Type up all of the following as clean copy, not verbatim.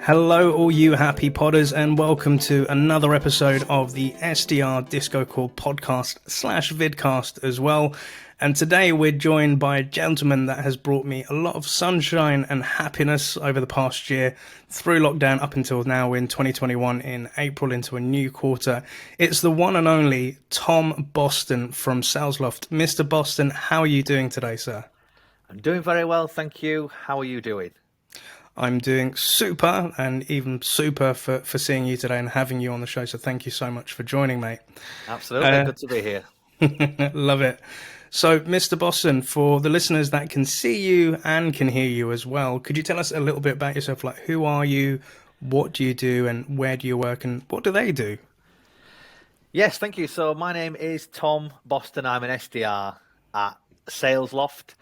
Hello all you happy podders, and welcome to another episode of the SDR DiscoCall podcast / Vidcast as well. And today we're joined by a gentleman that has brought me a lot of sunshine and happiness over the past year, through lockdown up until now in 2021 in April into a new quarter. It's the one and only Tom Boston from SalesLoft. Mr. Boston, how are you doing today, sir? I'm doing very well, thank you. How are you doing? I'm doing super, and even super for seeing you today and having you on the show. So thank you so much for joining, mate. Absolutely, good to be here. Love it. So, Mr. Boston, for the listeners that can see you and can hear you as well, could you tell us a little bit about yourself? Like, who are you, what do you do, and where do you work, and what do they do? Yes, thank you. So my name is Tom Boston. I'm an SDR at SalesLoft.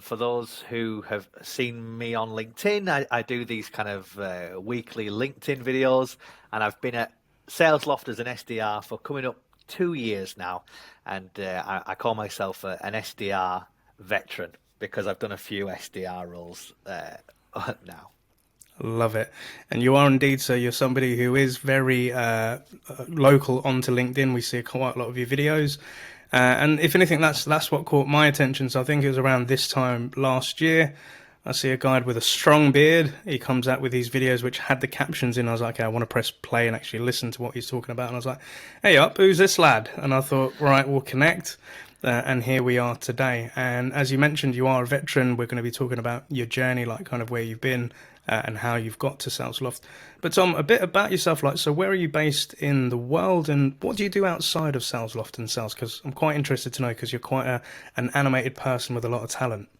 For those who have seen me on LinkedIn, I do these kind of weekly LinkedIn videos, and I've been at SalesLoft as an SDR for coming up 2 years now, and I call myself an SDR veteran because I've done a few SDR roles now. Love it. And you are indeed, so you're somebody who is very local onto LinkedIn. We see quite a lot of your videos. And if anything, that's what caught my attention. So I think it was around this time last year. I see a guy with a strong beard. He comes out with these videos which had the captions in. I was like, okay, I want to press play and actually listen to what he's talking about. And I was like, hey up, who's this lad? And I thought, right, we'll connect. And here we are today. And as you mentioned, you are a veteran. We're going to be talking about your journey, like kind of where you've been and how you've got to SalesLoft. But Tom, a bit about yourself, like, so where are you based in the world, and what do you do outside of SalesLoft and sales? Because I'm quite interested to know, because you're quite an animated person with a lot of talent.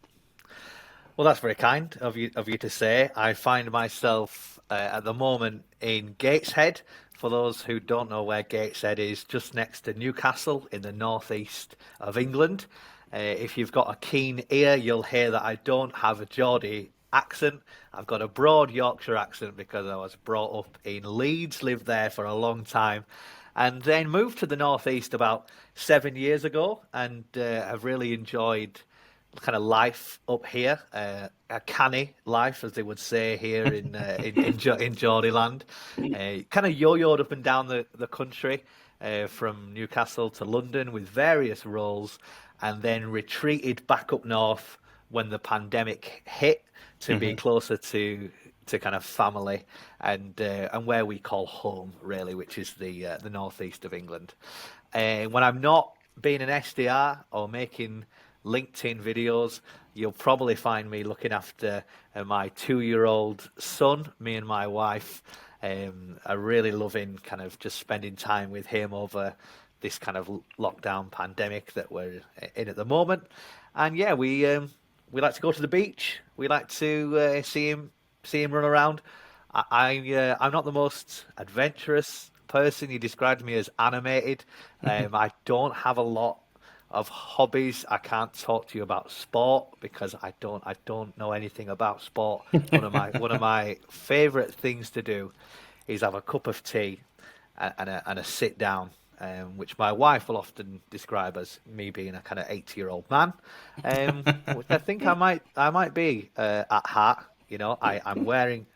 Well, that's very kind of you to say. I find myself at the moment in Gateshead. For those who don't know where Gateshead is, just next to Newcastle in the northeast of England. If you've got a keen ear, you'll hear that I don't have a Geordie accent. I've got a broad Yorkshire accent because I was brought up in Leeds, lived there for a long time, and then moved to the northeast about 7 years ago, and have really enjoyed kind of life up here, a canny life, as they would say here in Geordie land. Kind of yo-yoed up and down the country, from Newcastle to London with various roles, and then retreated back up north when the pandemic hit to be closer to kind of family and where we call home, really, which is the northeast of England. When I'm not being an SDR or making LinkedIn videos, you'll probably find me looking after my 2-year-old son. Me and my wife are really loving kind of just spending time with him over this kind of lockdown pandemic that we're in at the moment. And yeah, we like to go to the beach. We like to see him run around. I'm not the most adventurous person. You described me as animated. I don't have a lot of hobbies. I can't talk to you about sport because I don't know anything about sport. One of my favorite things to do is have a cup of tea and a sit down, which my wife will often describe as me being a kind of 80-year-old man, which I think I might be at heart. You know, I'm wearing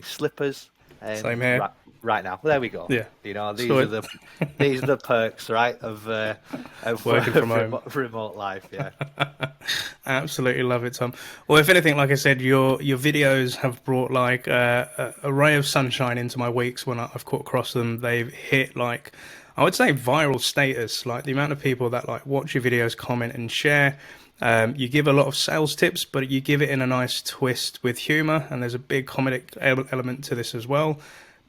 slippers. Same here. Right now. There we go. Yeah. You know, these are the perks, right, of working from home. Remote life. Yeah. Absolutely love it, Tom. Well, if anything, like I said, your videos have brought like a ray of sunshine into my weeks when I've caught across them. They've hit like, I would say, viral status. Like the amount of people that like watch your videos, comment and share. You give a lot of sales tips, but you give it in a nice twist with humor, and there's a big comedic element to this as well.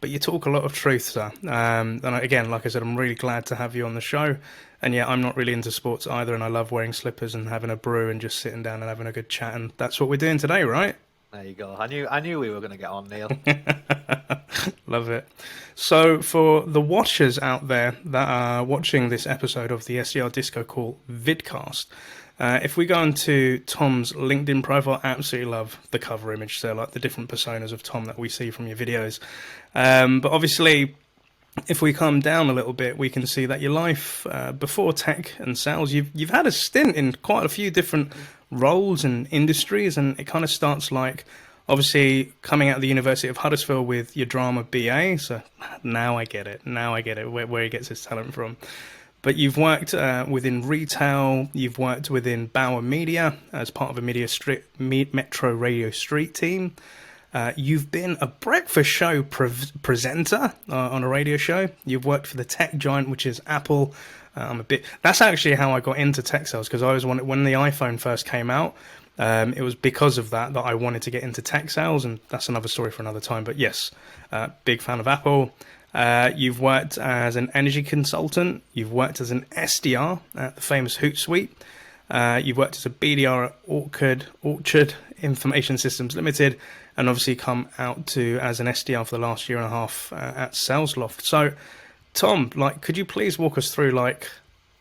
But you talk a lot of truth, sir. And again, like I said, I'm really glad to have you on the show. And yeah, I'm not really into sports either, and I love wearing slippers and having a brew and just sitting down and having a good chat. And that's what we're doing today, right? There you go. I knew we were going to get on, Neil. Love it. So for the watchers out there that are watching this episode of the SDR DiscoCall Vidcast, if we go into Tom's LinkedIn profile, I absolutely love the cover image. So like the different personas of Tom that we see from your videos. But obviously, if we come down a little bit, we can see that your life before tech and sales, you've had a stint in quite a few different roles and industries, and it kind of starts like Obviously, coming out of the University of Huddersfield with your drama BA, so now I get it. Now I get it where he gets his talent from. But you've worked within retail, you've worked within Bauer Media as part of a Metro Radio Street team. You've been a breakfast show presenter on a radio show. You've worked for the tech giant, which is Apple. That's actually how I got into tech sales, because I was when the iPhone first came out. It was because of that I wanted to get into tech sales, and that's another story for another time. But yes, big fan of Apple. You've worked as an energy consultant. You've worked as an SDR at the famous Hootsuite. You've worked as a BDR at Orchard Information Systems Limited, and obviously come out to as an SDR for the last year and a half at SalesLoft. So, Tom, could you please walk us through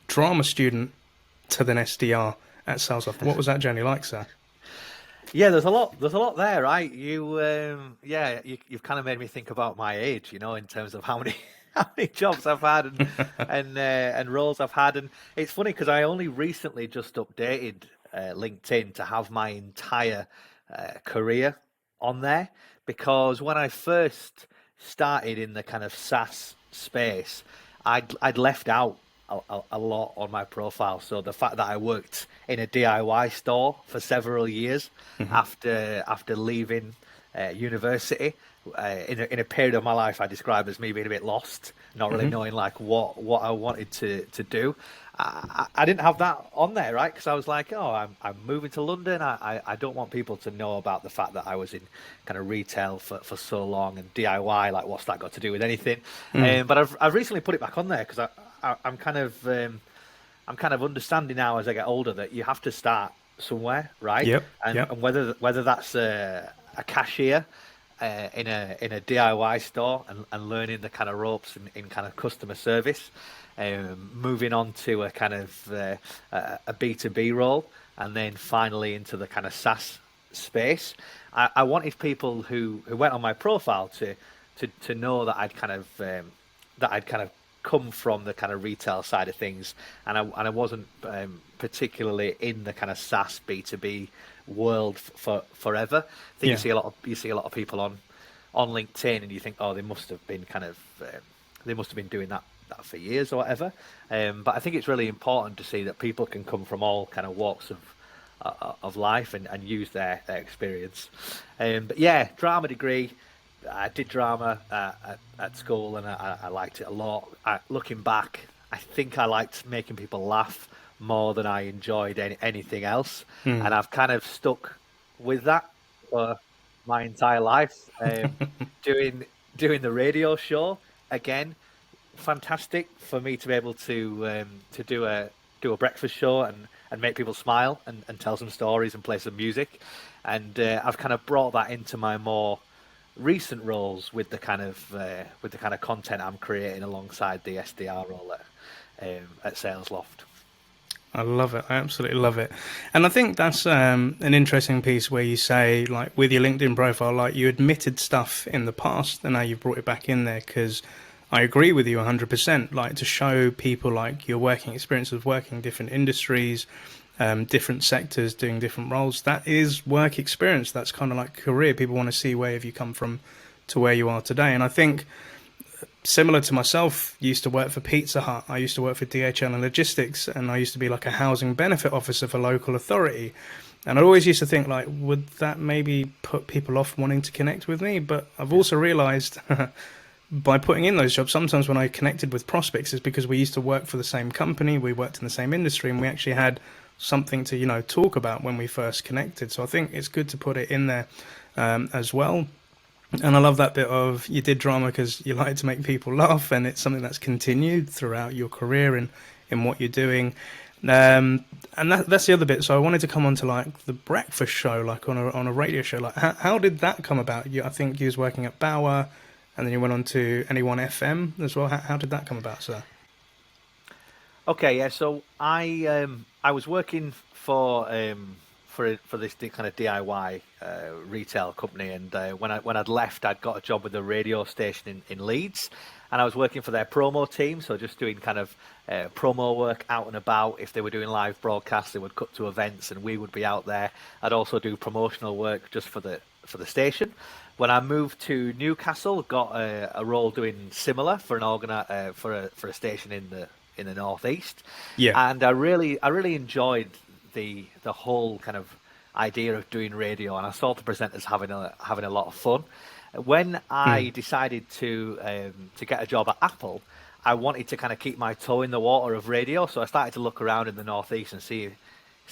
drama student to then SDR at SalesLoft? What was that journey like, sir? Yeah, there's a lot there, right? You've kind of made me think about my age, in terms of how many jobs I've had and roles I've had. And it's funny because I only recently just updated LinkedIn to have my entire career on there, because when I first started in the kind of SaaS space, I'd left out a lot on my profile. So the fact that I worked in a DIY store for several years after leaving university, in a period of my life I describe as me being a bit lost, not really knowing what I wanted to do. I didn't have that on there, right? Because I was like, I'm moving to London. I don't want people to know about the fact that I was in kind of retail for so long, and DIY, what's that got to do with anything? But I've recently put it back on there because I'm kind of understanding now as I get older that you have to start somewhere, right? Yep. And whether that's a cashier in a DIY store and learning the kind of ropes in kind of customer service, moving on to a kind of a B2B role, and then finally into the kind of SaaS space. I wanted people who went on my profile to know that I'd kind of come from the kind of retail side of things, and I wasn't particularly in the kind of SaaS B2B world for forever. I think you see a lot of people on LinkedIn, and you think, they must have been doing that for years or whatever. But I think it's really important to see that people can come from all kind of walks of life and use their experience. But yeah, drama degree. I did drama at school, and I liked it a lot. Looking back, I think I liked making people laugh more than I enjoyed anything else. And I've kind of stuck with that for my entire life. Doing the radio show, again, fantastic for me to be able to do a breakfast show and make people smile and tell some stories and play some music. And I've kind of brought that into my more recent roles with the kind of content I'm creating alongside the SDR role at SalesLoft. I love it. I absolutely love it. And I think that's an interesting piece where you say, with your LinkedIn profile, you admitted stuff in the past and now you've brought it back in there, because I agree with you 100%. To show people your working experience of working different industries, different sectors, doing different roles, that is work experience. That's kind of career. People want to see where have you come from to where you are today. And I think similar to myself, used to work for Pizza Hut. I used to work for DHL and Logistics, and I used to be a housing benefit officer for local authority. And I always used to think would that maybe put people off wanting to connect with me? But I've also realized by putting in those jobs, sometimes when I connected with prospects, is because we used to work for the same company, we worked in the same industry, and we actually had something to talk about when we first connected. So I think it's good to put it in there as well. And I love that bit of you did drama because you like to make people laugh, and it's something that's continued throughout your career and in what you're doing. And that's the other bit. So I wanted to come on to the breakfast show, on a radio show. How did that come about? I think you was working at Bauer, and then you went on to Anyone FM as well. How did that come about, sir? Okay, yeah. So I was working for this kind of DIY retail company, and when I'd left, I'd got a job with a radio station in Leeds, and I was working for their promo team, so just doing kind of promo work out and about. If they were doing live broadcasts, they would cut to events, and we would be out there. I'd also do promotional work just for the for the station. When I moved to Newcastle, got a role doing similar for for a station in the northeast, Yeah. and I really enjoyed the whole kind of idea of doing radio, and I saw the presenters having a lot of fun. When I decided to get a job at Apple, I wanted to kind of keep my toe in the water of radio, so I started to look around in the northeast and see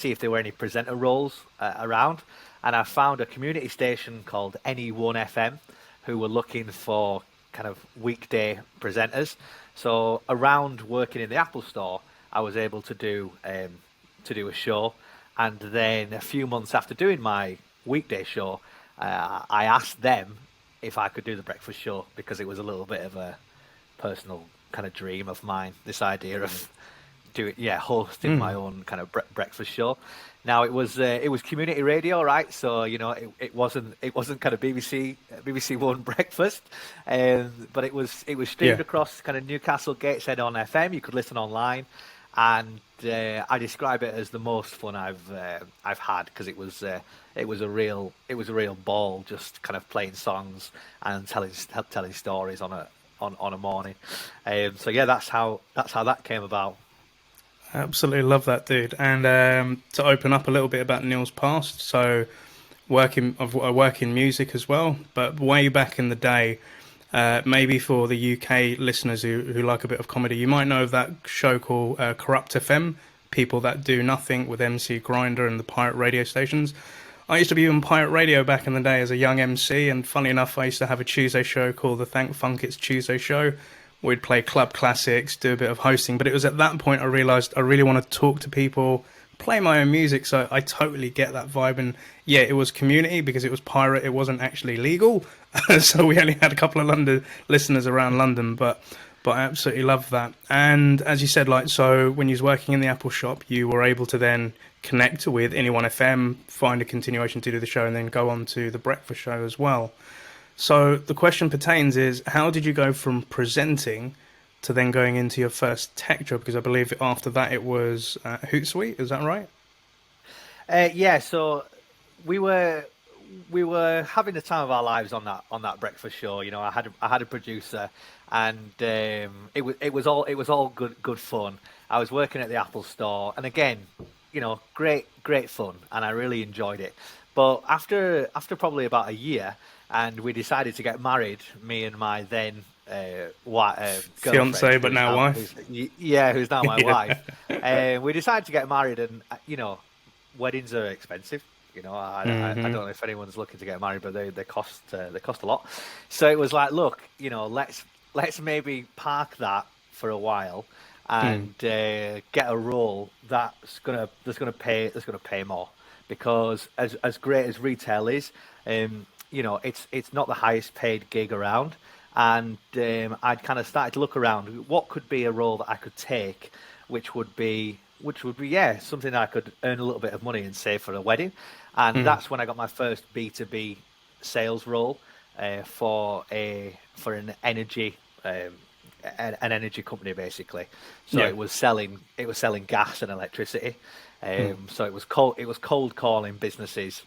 if there were any presenter roles around. And I found a community station called NE1 FM who were looking for kind of weekday presenters. So around working in the Apple store, I was able to do a show. And then a few months after doing my weekday show, I asked them if I could do the breakfast show, because it was a little bit of a personal kind of dream of mine, this idea of hosting my own kind of breakfast show. Now it was community radio, right? So it wasn't kind of BBC One breakfast, but it was streamed across kind of Newcastle Gateshead on FM. You could listen online, and I describe it as the most fun I've had, because it was a real ball, just kind of playing songs and telling stories on a morning. So yeah, that's how that came about. Absolutely love that, dude. And to open up a little bit about Neil's past, so I work in music as well, but way back in the day, maybe for the UK listeners who like a bit of comedy, you might know of that show called Corrupt FM, People That Do Nothing, with MC Grinder and the pirate radio stations. I used to be on pirate radio back in the day as a young MC, and funny enough, I used to have a Tuesday show called the Thank Funk It's Tuesday show. We'd play club classics, do a bit of hosting, but it was at that point I realised I really want to talk to people, play my own music, so I totally get that vibe. And yeah, it was community because it was pirate, it wasn't actually legal, so we only had a couple of London listeners around London, but I absolutely love that. And as you said, like, so when you was working in the Apple shop, you were able to then connect with Anyone FM, find a continuation to do the show, and then go on to the breakfast show as well. So the question pertains is, how did you go from presenting to then going into your first tech job? Because I believe after that it was Hootsuite, is that right? Yeah, so we were having the time of our lives on that breakfast show. I had a producer, and it was all good fun. I was working at the Apple store, and again, great fun, and I really enjoyed it. But after probably about a year, and we decided to get married, me and my then fiance, but now wife. Who's now my wife. We decided to get married, and weddings are expensive. I don't know if anyone's looking to get married, but they cost a lot. So it was like, look, let's maybe park that for a while and get a role that's gonna pay more, because as great as retail is, it's not the highest paid gig around. And I'd kind of started to look around what could be a role that I could take, which would be something I could earn a little bit of money and save for a wedding. And that's when I got my first B2B sales role for an energy company, basically. So it was selling gas and electricity. So it was cold calling businesses.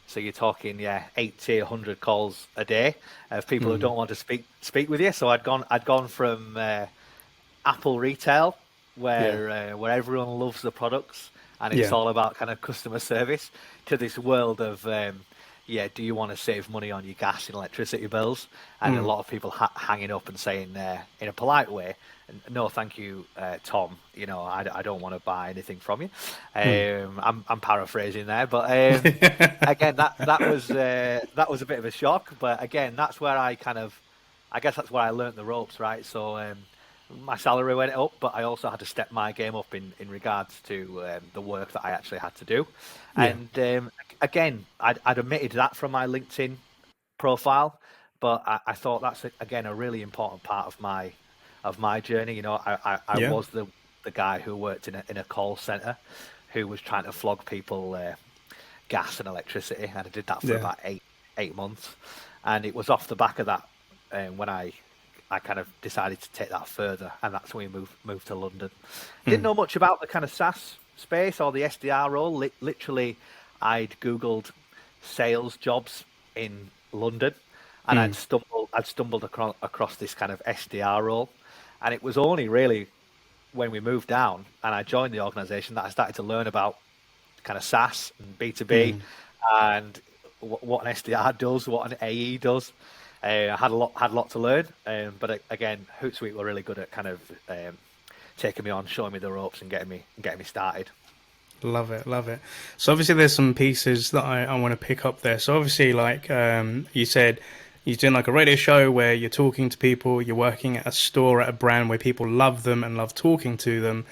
So you're talking 80, 100 calls a day of people who don't want to speak with you. So I'd gone from Apple retail, where everyone loves the products and it's all about kind of customer service, to this world of do you want to save money on your gas and electricity bills? And a lot of people hanging up and saying in a polite way, no, thank you, Tom. I don't want to buy anything from you. I'm paraphrasing there, but again, that was a bit of a shock. But again, that's where I guess that's where I learnt the ropes, right? So my salary went up, but I also had to step my game up in regards to the work that I actually had to do. And again, I'd omitted that from my LinkedIn profile, but I thought that's again a really important part of my journey. I was the guy who worked in a call center, who was trying to flog people gas and electricity, and I did that for about eight months. And it was off the back of that when I kind of decided to take that further, and that's when we moved to London. Didn't know much about the kind of SaaS space or the SDR role. Literally, I'd Googled sales jobs in London, and I'd stumbled across this kind of SDR role, and it was only really when we moved down and I joined the organization that I started to learn about kind of SaaS and B2B and what an SDR does, what an AE does. I had a lot to learn, but again, Hootsuite were really good at kind of taking me on, showing me the ropes, and getting me started. Love it, love it. So obviously there's some pieces that I want to pick up there. So obviously, like you said, you're doing like a radio show where you're talking to people, you're working at a store, at a brand where people love them and love talking to them,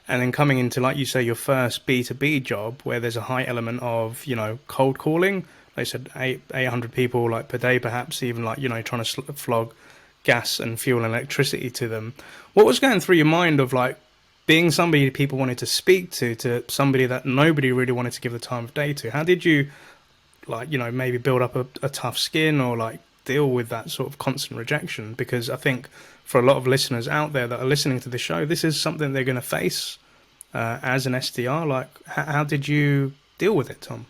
and then coming into, like you say, your first B2B job where there's a high element of, you know, cold calling. Like I said, 800 people like per day, perhaps even, like, you know, trying to flog gas and fuel and electricity to them. What was going through your mind of like being somebody people wanted to speak to somebody that nobody really wanted to give the time of day to? How did you, like, you know, maybe build up a tough skin or like deal with that sort of constant rejection? Because I think for a lot of listeners out there that are listening to the show, this is something they're going to face as an SDR. Like, how did you deal with it, Tom?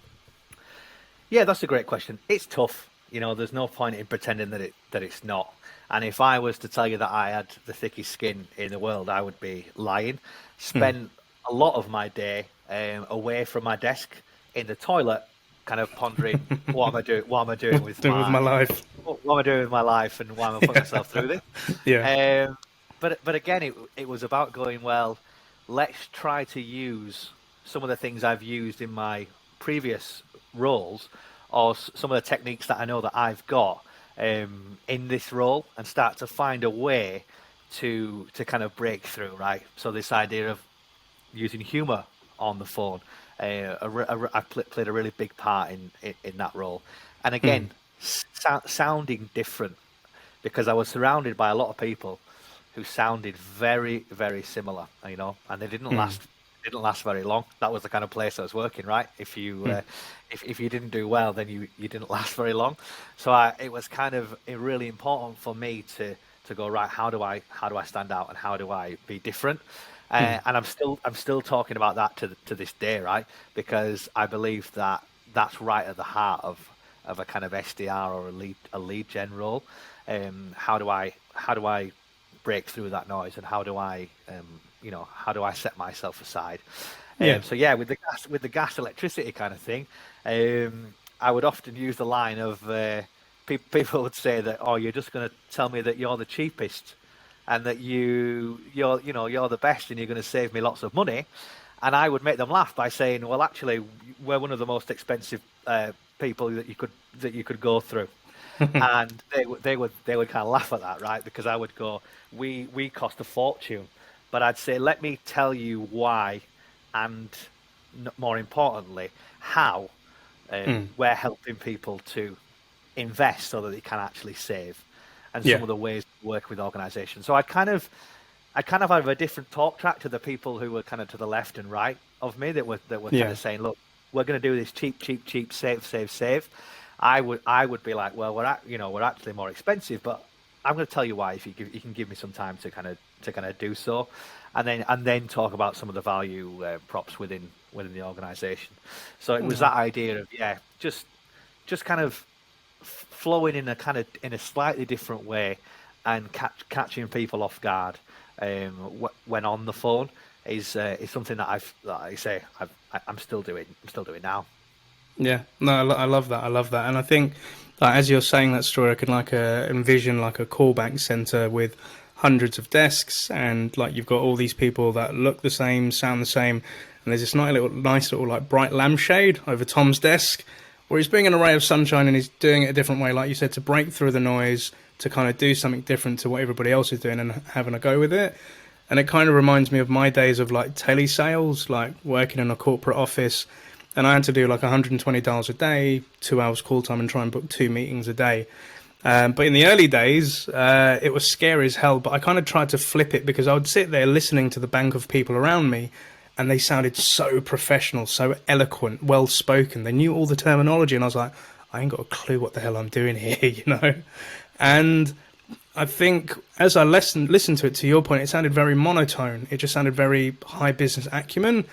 Yeah, that's a great question. It's tough. You know, there's no point in pretending that it's not. And if I was to tell you that I had the thickest skin in the world, I would be lying. Spent a lot of my day away from my desk in the toilet, kind of pondering what am I doing? What am I doing with my life? What am I doing with my life, and why am I putting myself through this? Yeah. But again, it was about going, well, let's try to use some of the things I've used in my previous roles, or some of the techniques that I know that I've got in this role, and start to find a way to kind of break through, right? So this idea of using humor on the phone, I played a really big part in that role. And again, sounding different, because I was surrounded by a lot of people who sounded very, very similar, you know, and they didn't last very long. That was the kind of place I was working, right? If you if you didn't do well, then you didn't last very long. So it was kind of really important for me to go, right, how do I stand out, and how do I be different? And I'm still talking about that to this day, right? Because I believe that that's right at the heart of a kind of SDR or a lead gen role. How do I break through that noise, and how do I set myself aside? So yeah, with the gas electricity kind of thing, I would often use the line of people would say that, oh, you're just going to tell me that you're the cheapest, and that you're the best, and you're going to save me lots of money. And I would make them laugh by saying, well, actually, we're one of the most expensive people that you could go through. And they would kind of laugh at that, right? Because I would go, we cost a fortune, but I'd say, let me tell you why, and more importantly, how we're helping people to invest so that they can actually save, and some of the ways to work with organizations. So I kind of have a different talk track to the people who were kind of to the left and right of me that were kind of saying, look, we're going to do this cheap, save. I would be like, well, we're actually more expensive, but I'm going to tell you why if you can give me some time to kind of do so, and then talk about some of the value props within the organization. So it was that idea of just kind of flowing in a slightly different way, and catching people off guard when on the phone is something that I'm still doing now. Yeah, no, I love that. And I think, as you're saying that story, I can envision like a callback center with hundreds of desks, and like you've got all these people that look the same, sound the same, and there's this nice little like bright lampshade over Tom's desk, where he's bringing a ray of sunshine, and he's doing it a different way, like you said, to break through the noise, to kind of do something different to what everybody else is doing, and having a go with it. And it kind of reminds me of my days of like telesales, like working in a corporate office. And I had to do like $120 a day, 2 hours call time, and try and book 2 meetings a day. But in the early days, it was scary as hell. But I kind of tried to flip it, because I would sit there listening to the bank of people around me, and they sounded so professional, so eloquent, well-spoken. They knew all the terminology, and I was like, I ain't got a clue what the hell I'm doing here, you know? And I think as I listened to it, to your point, it sounded very monotone. It just sounded very high business acumen.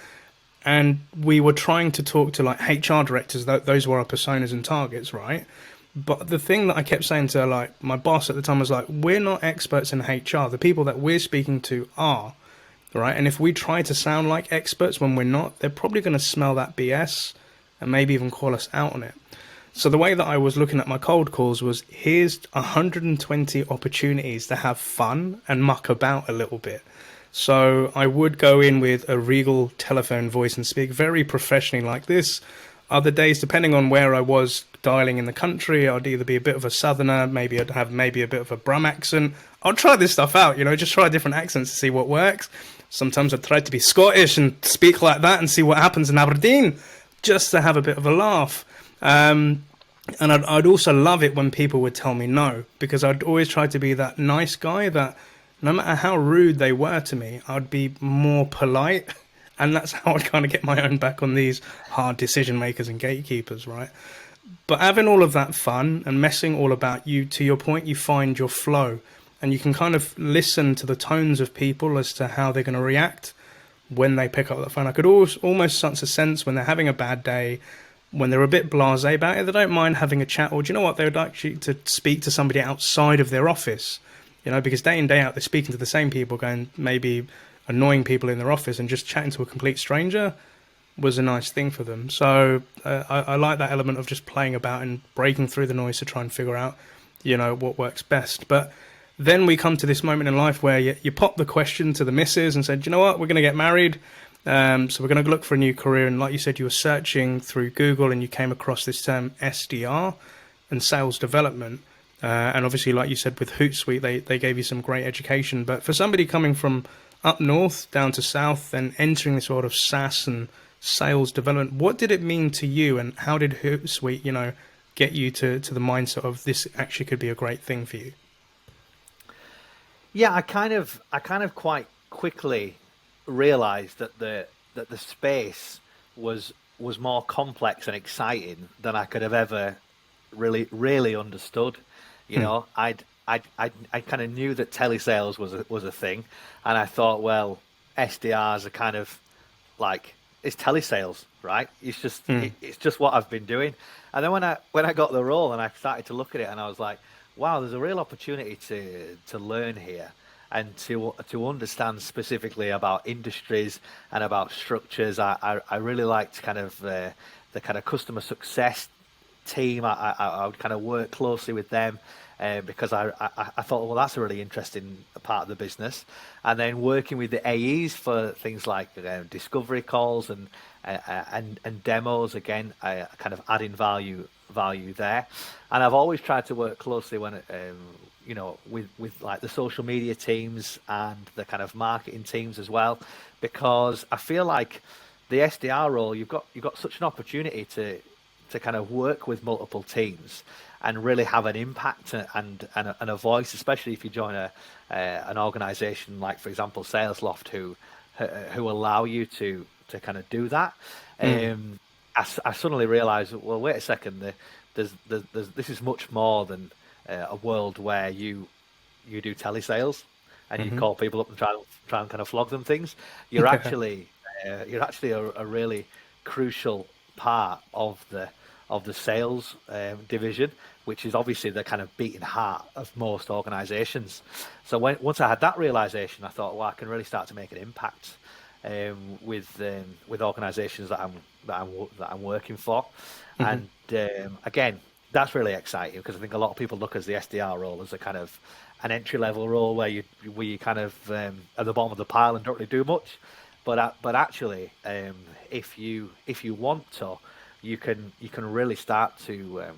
And we were trying to talk to like HR directors, those were our personas and targets, right? But the thing that I kept saying to like my boss at the time was like, we're not experts in HR. The people that we're speaking to are, right? And if we try to sound like experts when we're not, they're probably going to smell that BS and maybe even call us out on it. So the way that I was looking at my cold calls was, here's 120 opportunities to have fun and muck about a little bit. So I would go in with a regal telephone voice and speak very professionally like this. Other days, depending on where I was dialing in the country, I'd either be a bit of a southerner, maybe I'd have maybe a bit of a Brum accent. I'll try this stuff out, just try different accents to see what works. Sometimes I'd try to be Scottish and speak like that and see what happens in Aberdeen, just to have a bit of a laugh. And I'd also love it when people would tell me no, because I'd always try to be that nice guy that no matter how rude they were to me, I'd be more polite. And that's how I'd kind of get my own back on these hard decision makers and gatekeepers, right? But having all of that fun and messing all about, you, to your point, you find your flow. And you can kind of listen to the tones of people as to how they're going to react when they pick up the phone. I could almost sense a sense when they're having a bad day, when they're a bit blasé about it, they don't mind having a chat, or do you know what, they would like you to speak to somebody outside of their office, because day in, day out, they're speaking to the same people, going maybe annoying people in their office, and just chatting to a complete stranger was a nice thing for them. So I like that element of just playing about and breaking through the noise to try and figure out, what works best. But then we come to this moment in life where you pop the question to the missus and said, you know what, we're going to get married. So we're going to look for a new career. And like you said, you were searching through Google and you came across this term SDR and sales development. And obviously, like you said, with Hootsuite, they gave you some great education. But for somebody coming from up north down to south and entering this world of SaaS and sales development, what did it mean to you, and how did Hootsuite, get you to the mindset of this actually could be a great thing for you? Yeah, I kind of quite quickly realized that the space was more complex and exciting than I could have ever really understood. I kind of knew that telesales was a thing, and I thought, well, SDRs are kind of like, it's telesales, right? It's just it's just what I've been doing. And then when I got the role and I started to look at it, and I was like, wow, there's a real opportunity to learn here and to understand specifically about industries and about structures. I really liked kind of the kind of customer success team. I would kind of work closely with them because I thought, well, that's a really interesting part of the business. And then working with the AEs for things like discovery calls and demos, again, kind of adding value there. And I've always tried to work closely when with like the social media teams and the kind of marketing teams as well, because I feel like the SDR role, you've got such an opportunity to kind of work with multiple teams and really have an impact and a voice, especially if you join an organization like, for example, SalesLoft, who allow you to kind of do that. I suddenly realized, well, wait a second, this is much more than a world where you do telesales and you call people up and try and kind of flog them things. You're actually a really crucial part of the sales division, which is obviously the kind of beating heart of most organizations. So once I had that realization, I thought, well, I can really start to make an impact with organizations that I'm working for. And again, that's really exciting, because I think a lot of people look at the SDR role as a kind of an entry level role where you kind of at the bottom of the pile and don't really do much. But actually, if you want to, you can really start to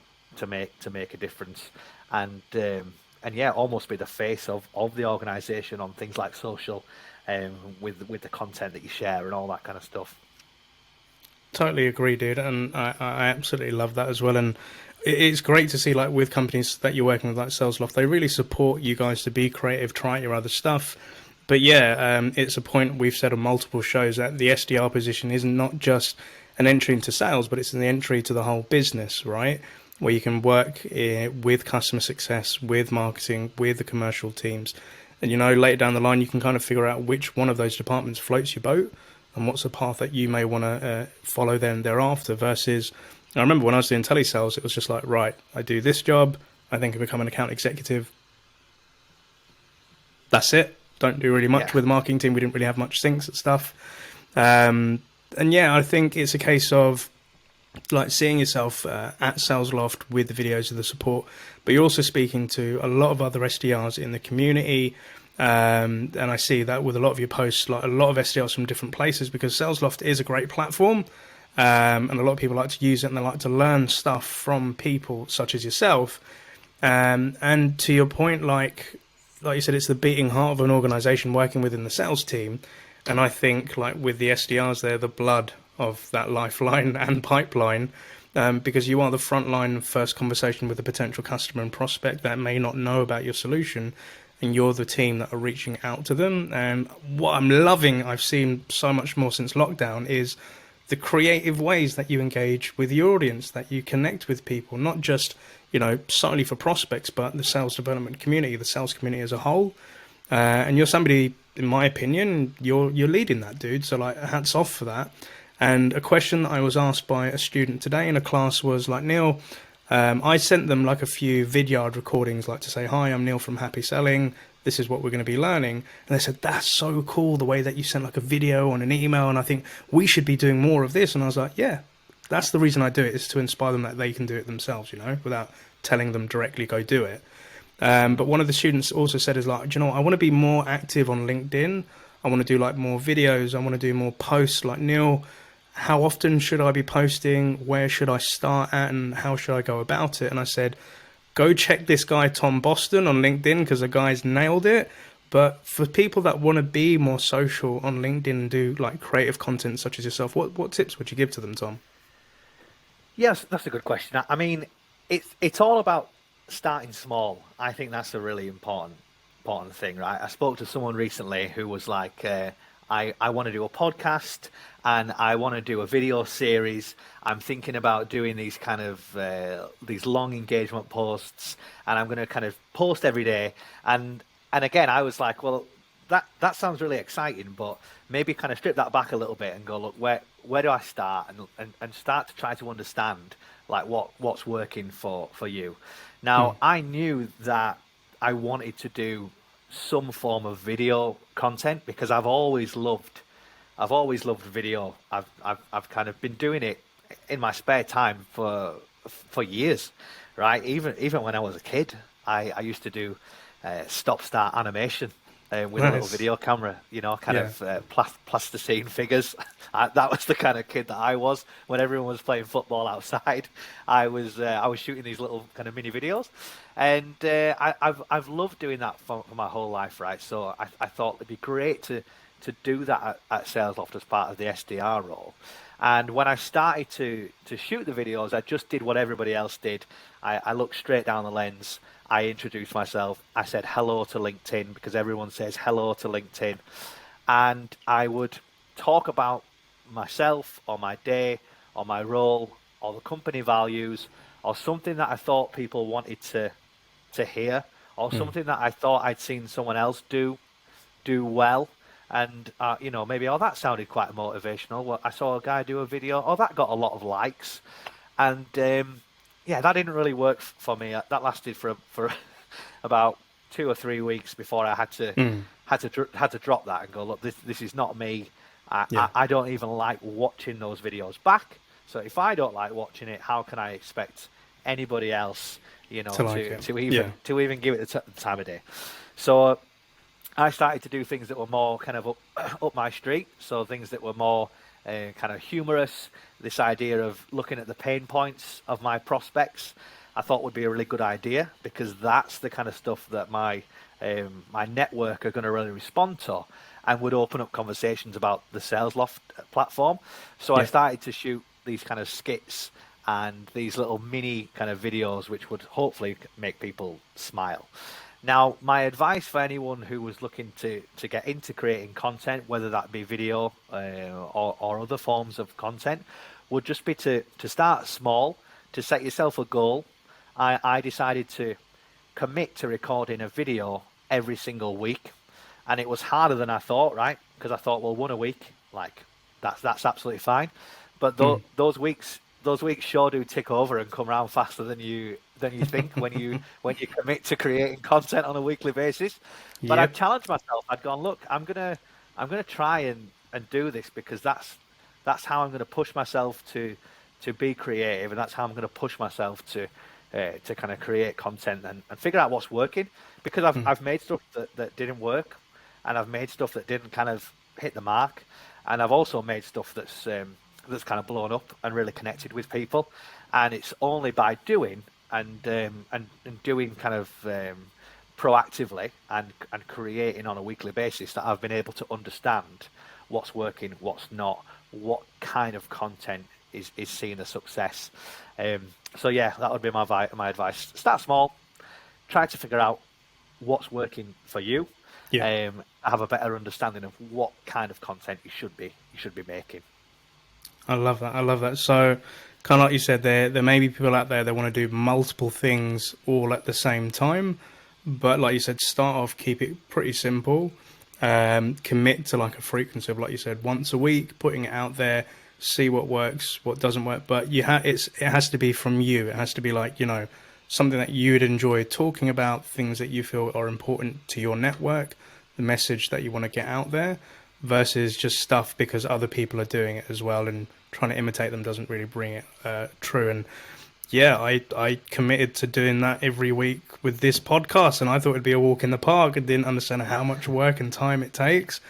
make a difference, and yeah, almost be the face of the organization on things like social, with the content that you share and all that kind of stuff. Totally agree, dude, and I absolutely love that as well. And it's great to see, like, with companies that you're working with, like SalesLoft, they really support you guys to be creative, try out your other stuff. But yeah, it's a point we've said on multiple shows that the SDR position is not just an entry into sales, but it's an entry to the whole business, right? Where you can work with customer success, with marketing, with the commercial teams. And, later down the line, you can kind of figure out which one of those departments floats your boat and what's the path that you may want to follow then thereafter, versus I remember when I was doing telesales, it was just like, right, I do this job, I think I become an account executive. That's it. Don't do really much Yeah. with the marketing team. We didn't really have much syncs and stuff. And yeah, I think it's a case of like seeing yourself at SalesLoft with the videos of the support, but you're also speaking to a lot of other SDRs in the community. And I see that with a lot of your posts, like a lot of SDRs from different places, because SalesLoft is a great platform. And a lot of people like to use it and they like to learn stuff from people such as yourself. And to your point, like you said, it's the beating heart of an organization working within the sales team. And I think like with the SDRs, they're the blood of that lifeline and pipeline, because you are the frontline first conversation with a potential customer and prospect that may not know about your solution, and you're the team that are reaching out to them. And what I'm loving, I've seen so much more since lockdown, is the creative ways that you engage with your audience, that you connect with people, not just, solely for prospects, but the sales development community, the sales community as a whole. And you're somebody, in my opinion, you're leading that, dude. So like, hats off for that. And a question I was asked by a student today in a class was like, Neil, I sent them like a few Vidyard recordings, like to say, hi, I'm Neil from HappySelling. This is what we're going to be learning. And they said, that's so cool, the way that you sent like a video on an email. And I think we should be doing more of this. And I was like, yeah, that's the reason I do it, is to inspire them that they can do it themselves, without telling them directly, go do it. But one of the students also said is like, do you know what? I want to be more active on LinkedIn. I want to do like more videos. I want to do more posts. Like, Neil, how often should I be posting? Where should I start at? And how should I go about it? And I said, go check this guy, Tom Boston, on LinkedIn, because the guy's nailed it. But for people that want to be more social on LinkedIn and do like creative content such as yourself, what tips would you give to them, Tom? Yes, that's a good question. I mean, it's all about starting small. I think that's a really important thing, right? I spoke to someone recently who was like, I want to do a podcast and I want to do a video series. I'm thinking about doing these kind of these long engagement posts, and I'm going to kind of post every day. And again, I was like, well, that sounds really exciting, but maybe kind of strip that back a little bit and go, look, where do I start, and start to try to understand like what's working for you. Now, I knew that I wanted to do some form of video content because I've always loved video. I've kind of been doing it in my spare time for years, right? Even when I was a kid, I used to do stop start animation with a little video camera, kind of plasticine figures. That was the kind of kid that I was. When everyone was playing football outside, I was shooting these little kind of mini videos, and I've loved doing that for my whole life, right? So I thought it'd be great to do that at SalesLoft as part of the SDR role. And when I started to shoot the videos, I just did what everybody else did. I looked straight down the lens. I introduced myself. I said hello to LinkedIn, because everyone says hello to LinkedIn. And I would talk about myself or my day or my role or the company values or something that I thought people wanted to hear, or something that I thought I'd seen someone else do well. And maybe, oh, that sounded quite motivational. Well, I saw a guy do a video, oh, that got a lot of likes. And that didn't really work for me. That lasted for about 2 or 3 weeks before I had to drop that and go, look, this is not me. I don't even like watching those videos back. So if I don't like watching it, how can I expect anybody else, to even give it the time of day? So I started to do things that were more kind of up my street. So things that were more kind of humorous. This idea of looking at the pain points of my prospects, I thought would be a really good idea, because that's the kind of stuff that my network are going to really respond to, and would open up conversations about the SalesLoft platform. So I started to shoot these kind of skits and these little mini kind of videos, which would hopefully make people smile. Now, my advice for anyone who was looking to get into creating content, whether that be video or other forms of content, would just be to start small, to set yourself a goal. I decided to commit to recording a video every single week, and it was harder than I thought, right? Because I thought, well, one a week, like that's absolutely fine. But those weeks those weeks sure do tick over and come around faster than you think when you commit to creating content on a weekly basis. But I'd Yep. challenged myself. I'd gone, look, I'm gonna try and do this, because that's how I'm gonna push myself to be creative, and that's how I'm gonna push myself to kind of create content and figure out what's working, because I've made stuff that didn't work, and I've made stuff that didn't kind of hit the mark, and I've also made stuff that's kind of blown up and really connected with people. And it's only by doing and doing kind of proactively and creating on a weekly basis that I've been able to understand what's working, what's not, what kind of content is seeing a success. So yeah, that would be my advice. Start small, try to figure out what's working for you. Yeah. Have a better understanding of what kind of content you should be making. I love that. I love that. So, kind of like you said, there may be people out there that want to do multiple things all at the same time, but like you said, start off, keep it pretty simple. Commit to like a frequency of, like you said, once a week, putting it out there, see what works, what doesn't work. But it has to be from you. It has to be like, something that you'd enjoy talking about, things that you feel are important to your network, the message that you want to get out there, versus just stuff because other people are doing it as well, and trying to imitate them doesn't really bring it true. And yeah, I committed to doing that every week with this podcast, and I thought it'd be a walk in the park. I didn't understand how much work and time it takes,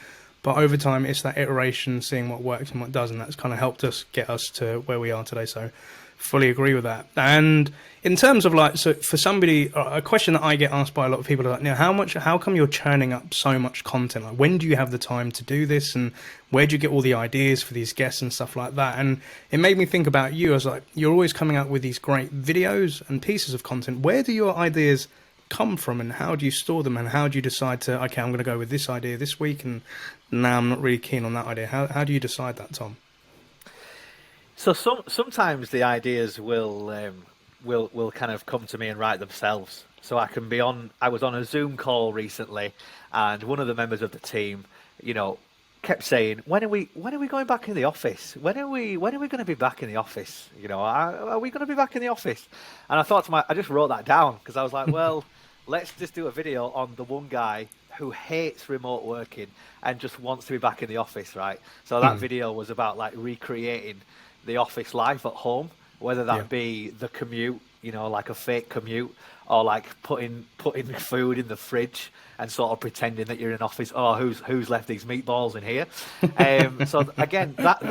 but over time it's that iteration, seeing what works and what doesn't, that's kind of helped us get us to where we are today. So fully agree with that. And in terms of like, so for somebody, a question that I get asked by a lot of people are like, how come you're churning up so much content? Like, when do you have the time to do this? And where do you get all the ideas for these guests and stuff like that? And it made me think about you. I was like, you're always coming out with these great videos and pieces of content. Where do your ideas come from, and how do you store them? And how do you decide to, okay, I'm going to go with this idea this week, and now I'm not really keen on that idea? How do you decide that, Tom? So sometimes the ideas will kind of come to me and write themselves. So I can be on. I was on a Zoom call recently, and one of the members of the team, kept saying, "When are we going back in the office? When are we going to be back in the office? Are we going to be back in the office?" And I thought I just wrote that down, because I was like, well, let's just do a video on the one guy who hates remote working and just wants to be back in the office, right? So that video was about like recreating the office life at home, whether that be the commute, like a fake commute, or like putting food in the fridge and sort of pretending that you're in an office. Oh, who's left these meatballs in here? So again, that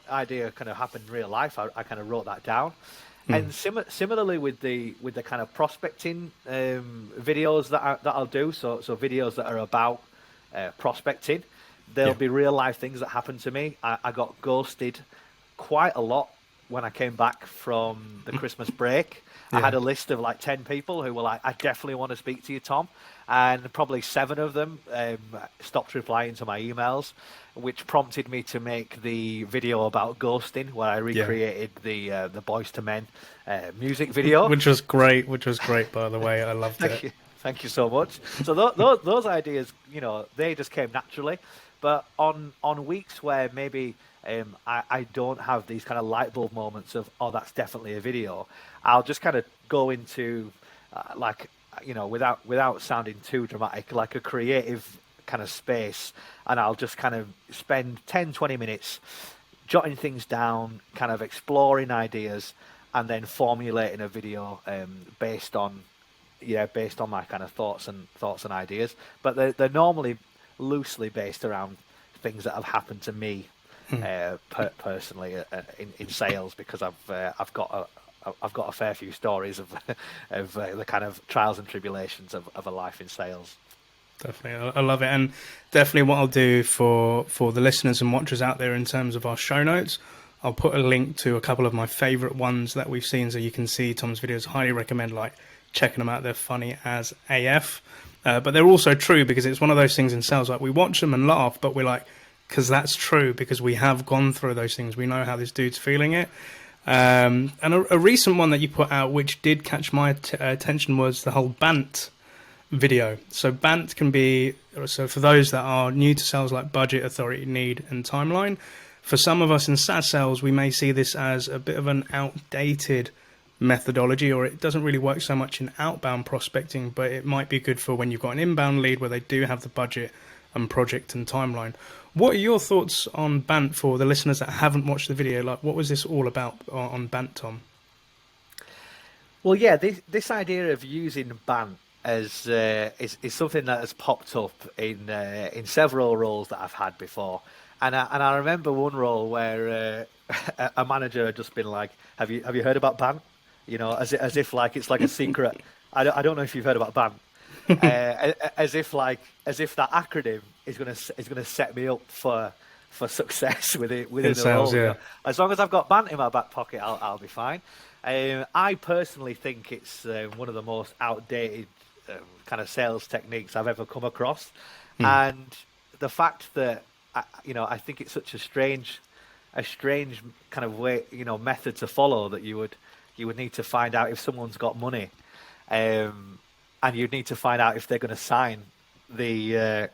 idea kind of happened in real life. I kind of wrote that down. And similarly with the kind of prospecting videos that I'll do, so videos that are about prospecting. There'll be real life things that happen to me. I got ghosted quite a lot when I came back from the Christmas break. I had a list of like 10 people who were like, I definitely want to speak to you, Tom. And probably 7 of them stopped replying to my emails, which prompted me to make the video about ghosting, where I recreated the Boys to Men music video. Which was great, by the way. I loved it. Thank you so much. So those ideas, they just came naturally. But on weeks where maybe I don't have these kind of light bulb moments of, oh, that's definitely a video, I'll just kind of go into without sounding too dramatic, like a creative kind of space, and I'll just kind of spend 10-20 minutes jotting things down, kind of exploring ideas, and then formulating a video based on my kind of thoughts and ideas. But they're normally loosely based around things that have happened to me personally in sales, because I've got a fair few stories of the kind of trials and tribulations of a life in sales. Definitely, I love it. And definitely what I'll do for the listeners and watchers out there in terms of our show notes, I'll put a link to a couple of my favorite ones that we've seen, so you can see Tom's videos. Highly recommend checking them out. They're funny as AF. But they're also true, because it's one of those things in sales, like we watch them and laugh, but we're like, because that's true, because we have gone through those things. We know how this dude's feeling it. And a recent one that you put out, which did catch my attention, was the whole BANT video. So BANT can be, so for those that are new to sales, like budget, authority, need, and timeline. For some of us in SaaS sales, we may see this as a bit of an outdated methodology, or it doesn't really work so much in outbound prospecting, but it might be good for when you've got an inbound lead where they do have the budget and project and timeline. What are your thoughts on BANT for the listeners that haven't watched the video? Like, what was this all about on BANT, Tom? Well, yeah, this idea of using BANT as is something that has popped up in several roles that I've had before, and I remember one role where a manager had just been like, "Have you heard about BANT?" You know, as if like it's like a secret. I don't know if you've heard about BANT. As if that acronym is gonna set me up for success within In the sales, role. You yeah. know? As long as I've got BANT in my back pocket, I'll be fine. I personally think it's one of the most outdated kind of sales techniques I've ever come across, and the fact that I think it's such a strange kind of way, method to follow, that you would need to find out if someone's got money, and you'd need to find out if they're going to sign the they're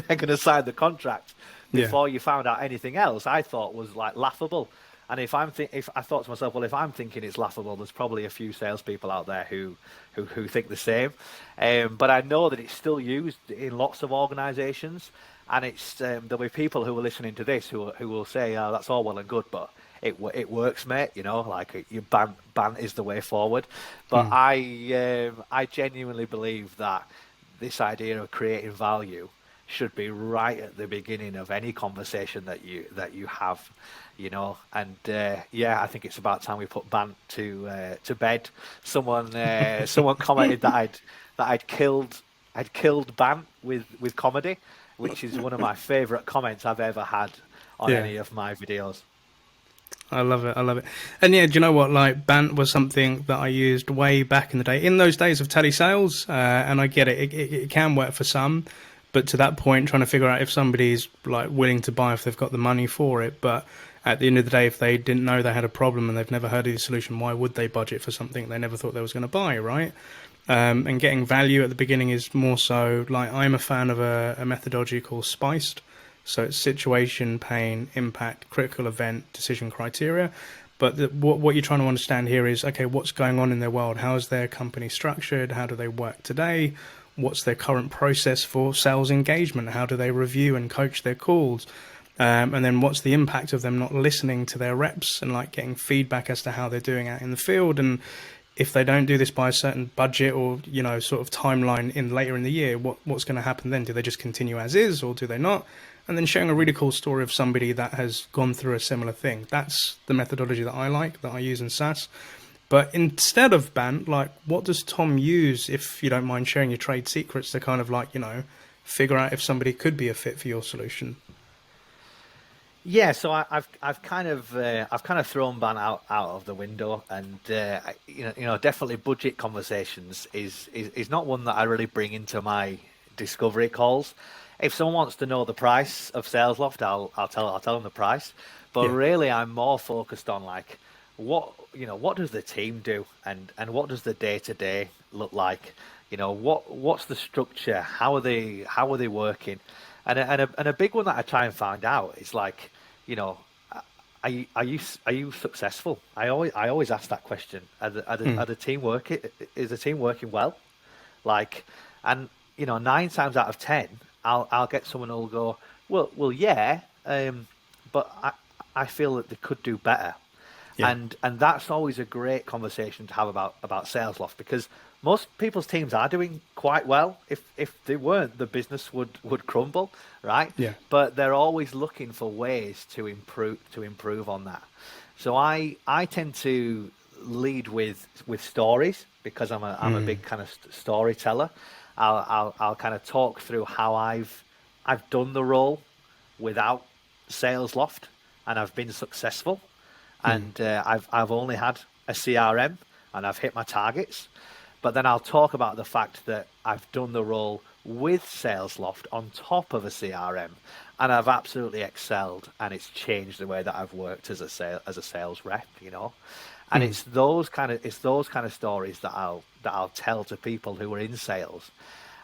going to sign the contract Yeah. before you found out anything else. I thought was like laughable. And if I thought to myself, well, if I'm thinking it's laughable, there's probably a few salespeople out there who think the same. But I know that it's still used in lots of organisations, and there'll be people who are listening to this who will say, "Oh, that's all well and good, but it works, mate. You know, like your BANT is the way forward." But I genuinely believe that this idea of creating value should be right at the beginning of any conversation that you have, and I think it's about time we put BANT to bed. Someone commented that I'd killed BANT with comedy, which is one of my favorite comments I've ever had on Yeah. any of my videos. I love it. I love it. And yeah, do you know what? Like, BANT was something that I used way back in the day, in those days of telesales. And I get it. It can work for some, but to that point, trying to figure out if somebody's like willing to buy, if they've got the money for it. But at the end of the day, if they didn't know they had a problem and they've never heard of the solution, why would they budget for something they never thought they was going to buy, right? And getting value at the beginning is more so like, I'm a fan of a methodology called SPICED. So it's situation, pain, impact, critical event, decision criteria. But what you're trying to understand here is, okay, what's going on in their world? How is their company structured? How do they work today? What's their current process for sales engagement? How do they review and coach their calls? And then what's the impact of them not listening to their reps and like getting feedback as to how they're doing out in the field? And if they don't do this by a certain budget or, sort of timeline in later in the year, what's going to happen then? Do they just continue as is, or do they not? And then sharing a really cool story of somebody that has gone through a similar thing. That's the methodology that I like, that I use in SaaS. But instead of BANT, like, what does Tom use, if you don't mind sharing your trade secrets, to kind of like, figure out if somebody could be a fit for your solution? Yeah, so I've kind of thrown BANT out of the window, and definitely budget conversations is not one that I really bring into my discovery calls. If someone wants to know the price of SalesLoft, I'll tell them the price. But really, I'm more focused on like what does the team do, and what does the day-to-day look like? What's the structure? How are they working? And a big one that I try and find out is like, are you successful? I always ask that question. Are the team working? Is the team working well? Like, and 9 times out of 10, I'll get someone who'll go, well, yeah, but I feel that they could do better. Yeah. And that's always a great conversation to have about SalesLoft, because most people's teams are doing quite well. If they weren't, the business would crumble, right? Yeah. But they're always looking for ways to improve on that. So I tend to lead with stories, because I'm a big kind of storyteller. I'll kind of talk through how I've done the role without SalesLoft, and I've been successful. And I've only had a CRM, and I've hit my targets. But then I'll talk about the fact that I've done the role with SalesLoft on top of a CRM, and I've absolutely excelled, and it's changed the way that I've worked as a sales rep, And it's those kind of stories that I'll tell to people who are in sales,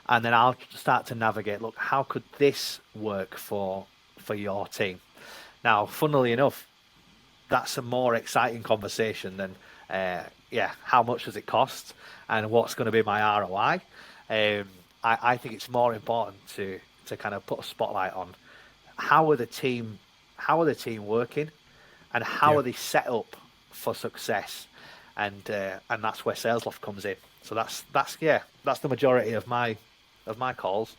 and then I'll start to navigate. Look, how could this work for your team? Now, funnily enough, that's a more exciting conversation than, how much does it cost and what's going to be my ROI. I think it's more important to kind of put a spotlight on how are the team working, and how Yeah. are they set up for success, and that's where SalesLoft comes in. So that's the majority of my calls.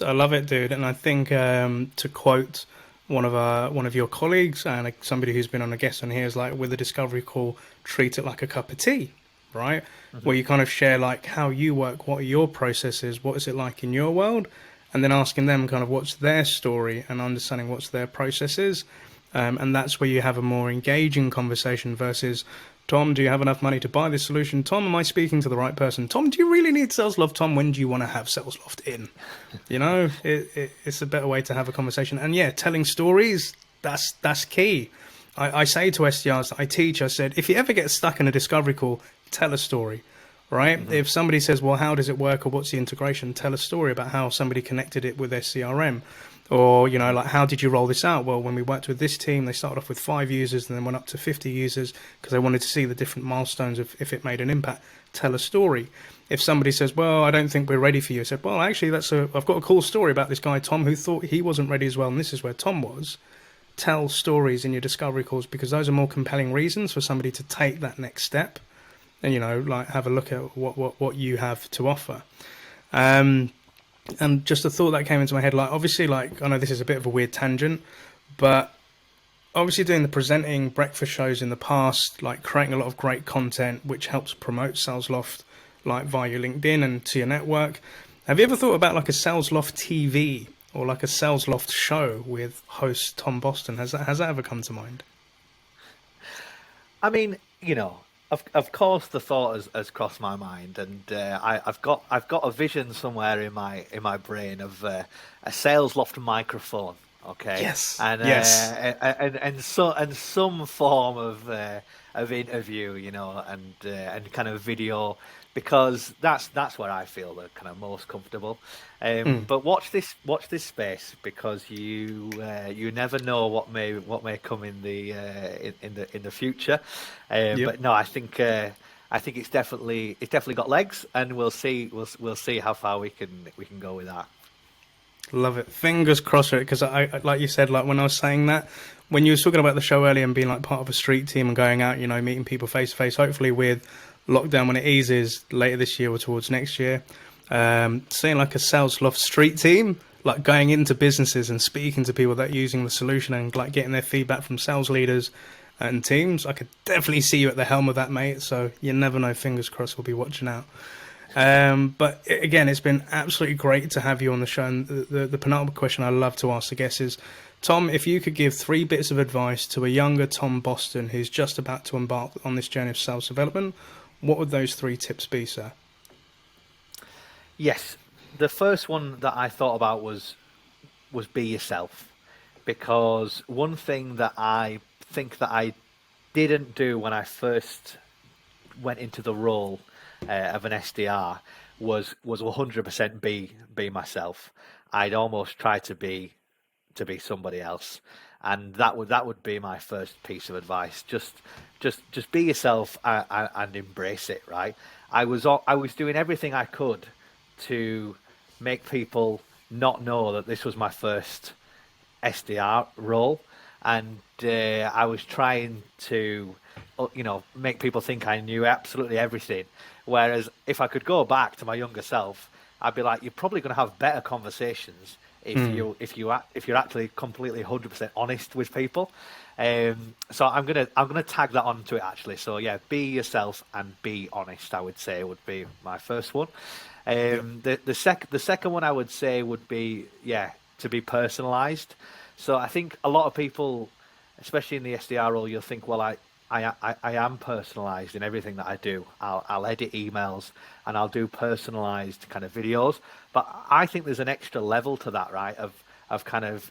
I love it, dude. And I think to quote one of your colleagues and somebody who's been on a guest on here is like, with a discovery call, treat it like a cup of tea, right? Hmm. Where you kind of share like how you work, what are your processes, what is it like in your world, and then asking them kind of what's their story and understanding what's their processes. And that's where you have a more engaging conversation versus, Tom, do you have enough money to buy this solution? Tom, am I speaking to the right person? Tom, do you really need SalesLoft? Tom, when do you want to have SalesLoft in? You know, it's a better way to have a conversation. And yeah, telling stories, that's key. I say to SDRs that I teach, I said, if you ever get stuck in a discovery call, tell a story, right? Hmm. If somebody says, well, how does it work or what's the integration? Tell a story about how somebody connected it with their CRM. Or, you know, like, how did you roll this out? Well, when we worked with this team, they started off with 5 users and then went up to 50 users because they wanted to see the different milestones of if it made an impact. Tell a story. If somebody says, well, I don't think we're ready for you, I said, well, actually, I've got a cool story about this guy, Tom, who thought he wasn't ready as well, and this is where Tom was. Tell stories in your discovery calls because those are more compelling reasons for somebody to take that next step and, you know, like, have a look at what you have to offer. And just a thought that came into my head, like, obviously, like, I know this is a bit of a weird tangent, but obviously doing the presenting breakfast shows in the past, like creating a lot of great content, which helps promote SalesLoft, like via your LinkedIn and to your network. Have you ever thought about like a SalesLoft TV or like a SalesLoft show with host Tom Boston? Has that ever come to mind? I mean, of course, the thought has crossed my mind, and I've got a vision somewhere in my brain of a SalesLoft microphone, okay, Yes. and Yes. and some form of interview, and kind of video, because that's where I feel the kind of most comfortable. Mm. But watch this space, because you never know what may come in the in the future. Yep. But no, I think it's definitely got legs, and we'll see how far we can go with that. Love it. Fingers crossed for it, because like you said, like when I was saying that, when you were talking about the show earlier and being like part of a street team and going out, you know, meeting people face to face, hopefully with lockdown when it eases later this year or towards next year, seeing like a sales loft street team, like going into businesses and speaking to people that are using the solution and like getting their feedback from sales leaders and teams. I could definitely see you at the helm of that, mate. So you never know. Fingers crossed, we'll be watching out. But again, it's been absolutely great to have you on the show. And the penultimate question I love to ask the guests is, Tom, if you could give 3 bits of advice to a younger Tom Boston who's just about to embark on this journey of sales development, what would those 3 tips be, sir? Yes, the first one that I thought about was be yourself, because one thing that I think that I didn't do when I first went into the role of an SDR was 100% be myself. I'd almost try to be somebody else, and that would be my first piece of advice. Just be yourself, and embrace it. Right? I was doing everything I could to make people not know that this was my first SDR role, and I was trying to, make people think I knew absolutely everything. Whereas if I could go back to my younger self, I'd be like, you're probably going to have better conversations Mm. if you're actually completely 100% honest with people. So I'm gonna tag that onto it, actually. So yeah, be yourself and be honest, I would say, would be my first one. Yep. The second one I would say would be, to be personalized. So I think a lot of people, especially in the SDR role, you'll think, well, I am personalized in everything that I do. I'll edit emails and I'll do personalized kind of videos. But I think there's an extra level to that, right? Of kind of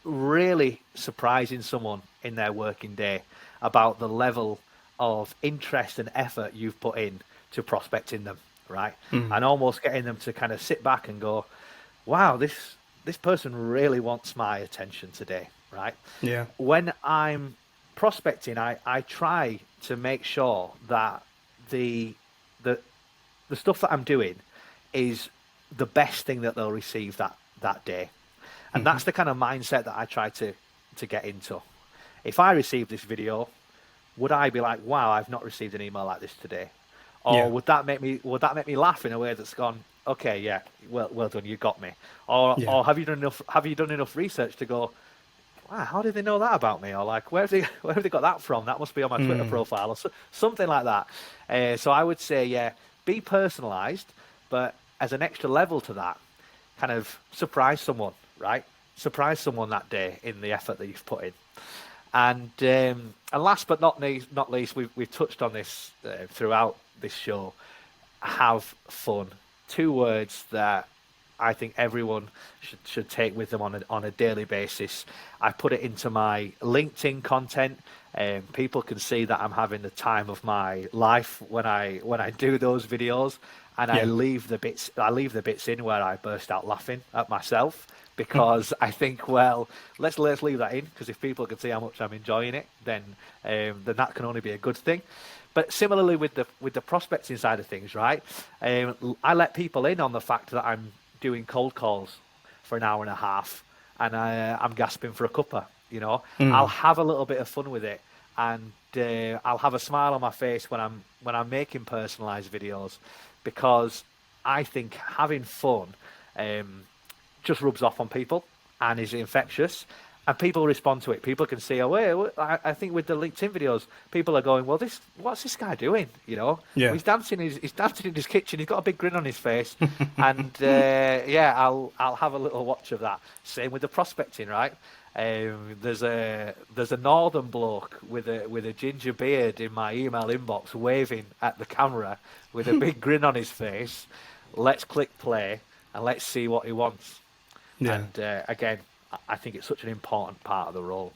really surprising someone in their working day about the level of interest and effort you've put in to prospecting them, right? Mm. And almost getting them to kind of sit back and go, wow, this person really wants my attention today. right? Yeah. When I'm prospecting, I try to make sure that the the the stuff that I'm doing is the best thing that they'll receive that day. And that's the kind of mindset that I try to get into. If I receive this video, would I be like, wow, I've not received an email like this today? Or Yeah. would that make me laugh in a way that's gone, okay, yeah, well done, you got me. Yeah. Or have you done enough research to go, wow, how did they know that about me? Or like, where have they got that from? That must be on my Twitter profile or something like that. So I would say, yeah, be personalized, but as an extra level to that, kind of surprise someone, right? Surprise someone that day in the effort that you've put in. And last but not least, we've touched on this throughout this show. Have fun. Two words that I think everyone should take with them on a daily basis. I put it into my LinkedIn content. People can see that I'm having the time of my life when I do those videos, and I Yeah. leave the bits in where I burst out laughing at myself, because I think, well, let's leave that in, because if people can see how much I'm enjoying it, then that can only be a good thing. But similarly with the prospecting side of things, right? I let people in on the fact that I'm doing cold calls for an hour and a half, and I'm gasping for a cuppa. I'll have a little bit of fun with it, and I'll have a smile on my face when I'm making personalized videos, because I think having fun just rubs off on people and is infectious. And people respond to it. People can see, I think with the LinkedIn videos, people are going, well, what's this guy doing? Yeah. He's dancing in his kitchen. He's got a big grin on his face, and yeah, I'll have a little watch of that. Same with the prospecting, right? There's a northern bloke with a ginger beard in my email inbox, waving at the camera with a big grin on his face. Let's click play and let's see what he wants. Yeah. And again, I think it's such an important part of the role.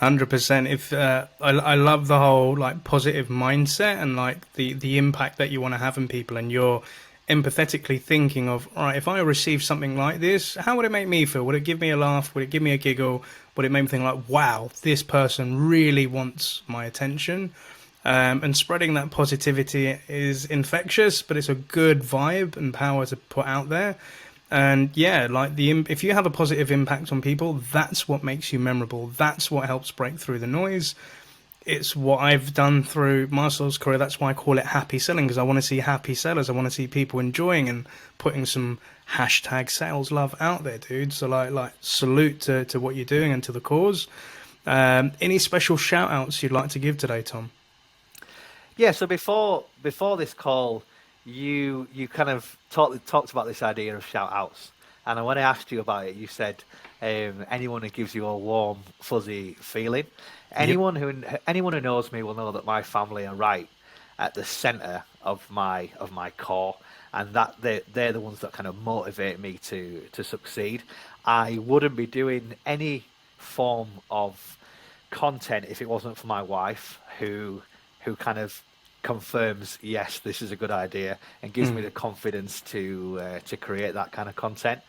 100%. If I love the whole like positive mindset and like the impact that you want to have in people, and you're empathetically thinking of, all right, if I receive something like this, how would it make me feel? Would it give me a laugh? Would it give me a giggle? Would it make me think like, wow, this person really wants my attention? And spreading that positivity is infectious, but it's a good vibe and power to put out there. And yeah, like if you have a positive impact on people, that's what makes you memorable. That's what helps break through the noise. It's what I've done through my sales career. That's why I call it happy selling, because I want to see happy sellers. I want to see people enjoying and putting some hashtag sales love out there, dude. So like salute to what you're doing and to the cause. Any special shout outs you'd like to give today, Tom? Yeah, so before this call, you kind of talked about this idea of shout outs. And when I asked you about it, you said anyone who gives you a warm, fuzzy feeling. Anyone who knows me will know that my family are right at the centre of my core, and that they're the ones that kind of motivate me to succeed. I wouldn't be doing any form of content if it wasn't for my wife, who kind of confirms, yes, this is a good idea, and gives me the confidence to create that kind of content.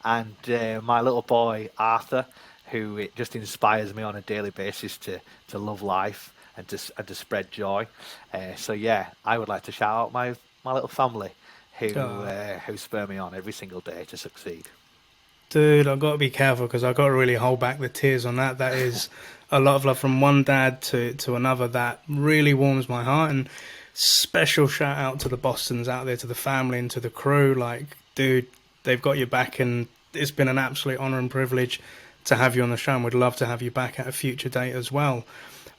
And my little boy Arthur, who it just inspires me on a daily basis to love life and to spread joy. So yeah, I would like to shout out my little family who spur me on every single day to succeed. Dude, I've got to be careful because I've got to really hold back the tears on that. That is a lot of love from one dad to another. That really warms my heart. And special shout out to the Bostons out there, to the family and to the crew. Like, dude, they've got your back, and it's been an absolute honor and privilege to have you on the show, and we'd love to have you back at a future date as well.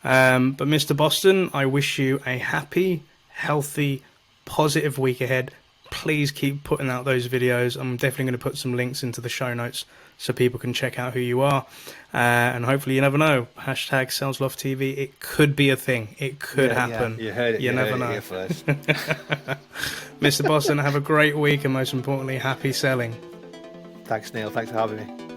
But Mr. Boston, I wish you a happy, healthy, positive week ahead. Please keep putting out those videos. I'm definitely going to put some links into the show notes so people can check out who you are. And hopefully, you never know, hashtag SalesLoft TV. It could be a thing. It could happen. Yeah. You heard it. You never know. Here first. Mr. Boston, have a great week, and most importantly, happy selling. Thanks, Neil. Thanks for having me.